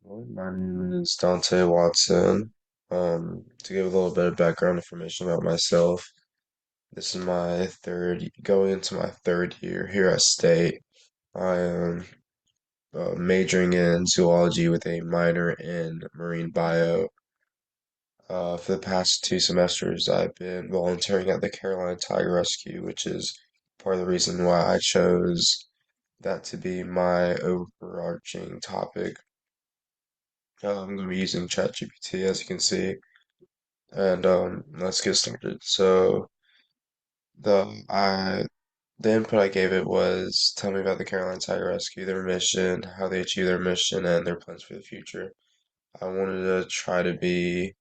Well, my name is Dante Watson. To give a little bit of background information about myself, this is my going into my third year here at State. I am majoring in zoology with a minor in marine bio. For the past 2 semesters, I've been volunteering at the Carolina Tiger Rescue, which is part of the reason why I chose that to be my overarching topic. I'm going to be using ChatGPT, as you can see. And let's get started. So the input I gave it was tell me about the Carolina Tiger Rescue, their mission, how they achieve their mission, and their plans for the future. I wanted to try to be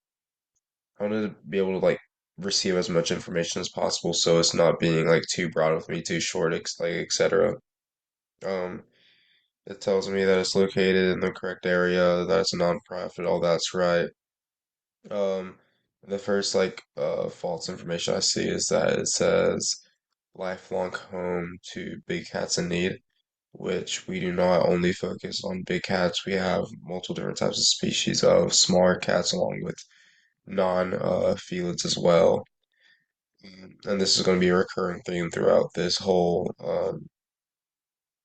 I wanted to be able to like receive as much information as possible so it's not being like too broad with me, too short, like etc. Um, it tells me that it's located in the correct area, that it's a nonprofit, all that's right. Um, the first false information I see is that it says lifelong home to big cats in need, which we do not only focus on big cats, we have multiple different types of species of smaller cats along with non-felids as well. And this is going to be a recurring theme throughout this whole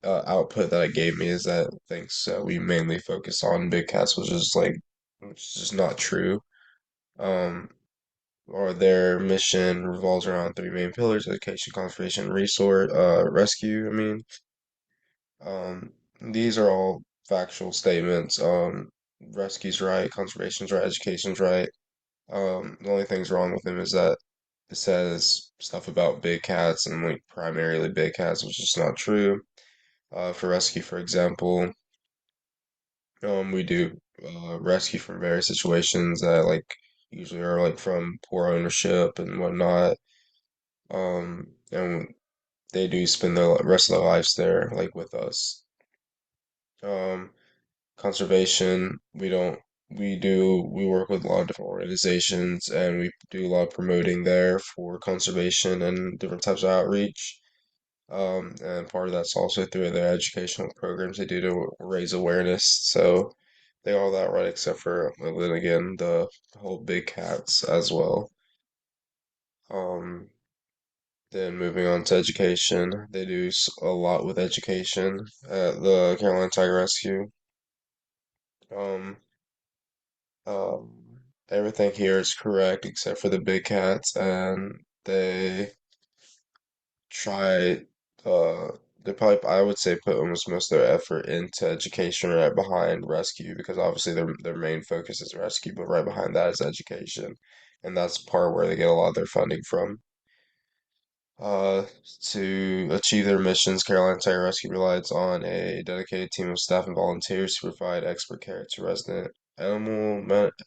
output that it gave me is that it thinks we mainly focus on big cats, which is just not true. Um, or their mission revolves around three main pillars: education, conservation, rescue. Um, these are all factual statements. Rescue's right, conservation's right, education's right. The only thing's wrong with them is that it says stuff about big cats and like primarily big cats, which is not true. For rescue, for example, we do rescue from various situations that usually are like from poor ownership and whatnot. And they do spend the rest of their lives there, like with us. Um, conservation, we work with a lot of different organizations and we do a lot of promoting there for conservation and different types of outreach. And part of that's also through their educational programs they do to raise awareness. So they all that right, except for then again the whole big cats as well. Um, Then moving on to education, they do a lot with education at the Carolina Tiger Rescue. Um, Everything here is correct except for the big cats, and try, uh, they probably, I would say, put almost most of their effort into education right behind rescue because obviously their main focus is rescue, but right behind that is education, and that's part where they get a lot of their funding from. Uh, to achieve their missions, Carolina Tiger Rescue relies on a dedicated team of staff and volunteers to provide expert care to resident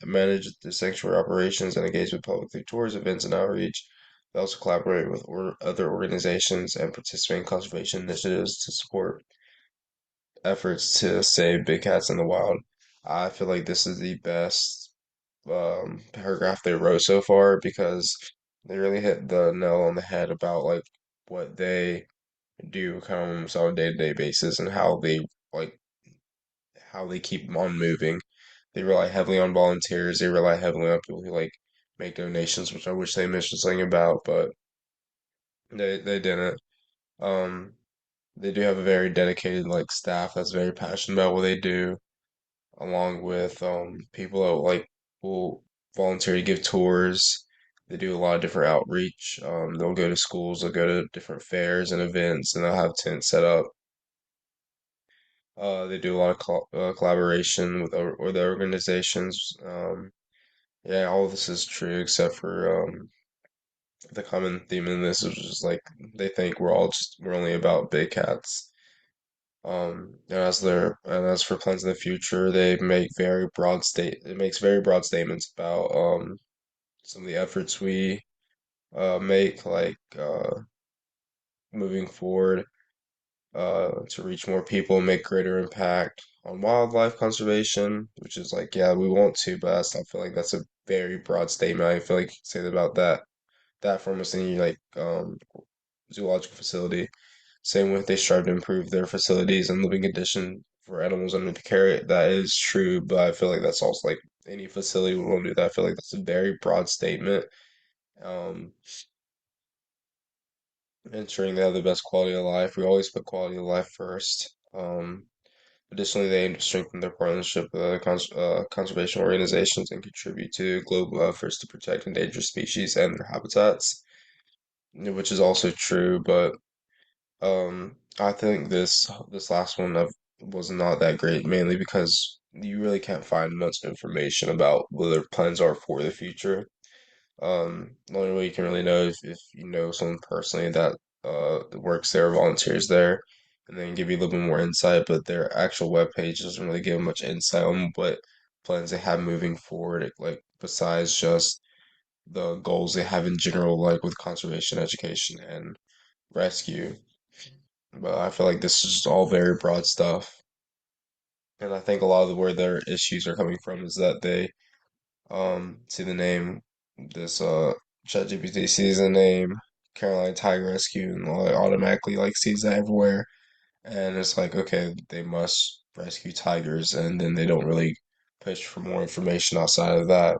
manage the sanctuary operations, and engage with public through tours, events, and outreach. They also collaborate with other organizations and participate in conservation initiatives to support efforts to save big cats in the wild. I feel like this is the best paragraph they wrote so far because they really hit the nail on the head about like what they do kind of almost on a day-to-day basis and like how they keep on moving. They rely heavily on volunteers. They rely heavily on people who like make donations, which I wish they mentioned something about, but they didn't. Um, they do have a very dedicated like staff that's very passionate about what they do, along with people that will volunteer to give tours. They do a lot of different outreach. They'll go to schools, they'll go to different fairs and events, and they'll have tents set up. They do a lot of collaboration with the organizations. Yeah, all of this is true except for the common theme in this is just like they think we're only about big cats. And as for plans in the future, they make very it makes very broad statements about some of the efforts we make moving forward to reach more people and make greater impact on wildlife conservation, which is like, yeah, we want to, but I still feel like that's a very broad statement. I feel like you can say that about that for almost any zoological facility. Same with they strive to improve their facilities and living condition for animals under the care. That is true, but I feel like that's also like any facility will do that. I feel like that's a very broad statement. Um, Ensuring they have the best quality of life. We always put quality of life first. Additionally, they aim to strengthen their partnership with other conservation organizations and contribute to global efforts to protect endangered species and their habitats, which is also true. But I think this last one was not that great, mainly because you really can't find much information about what their plans are for the future. The only way you can really know is if you know someone personally that works there, volunteers there, and then give you a little bit more insight. But their actual webpage doesn't really give much insight on what plans they have moving forward, like besides just the goals they have in general, like with conservation, education, and rescue. But I feel like this is all very broad stuff, and I think a lot of where their issues are coming from is that they see the name, this ChatGPT sees the name Caroline Tiger Rescue and like, automatically like sees that everywhere, and it's like okay, they must rescue tigers, and then they don't really push for more information outside of that.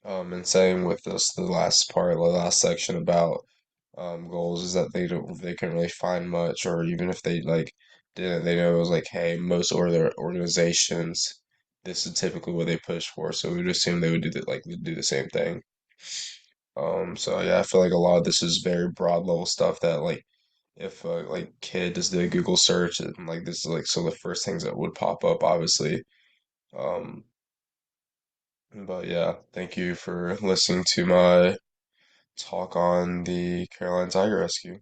And same with this, the last part, the last section about goals is that they couldn't really find much, or even if they like didn't, they know it was like, hey, most other organizations, this is typically what they push for, so we would assume they would do the same thing. So yeah, I feel like a lot of this is very broad level stuff that like if like kid just did a Google search and like this is like so the first things that would pop up, obviously. Um, but yeah, thank you for listening to my talk on the Caroline Tiger Rescue.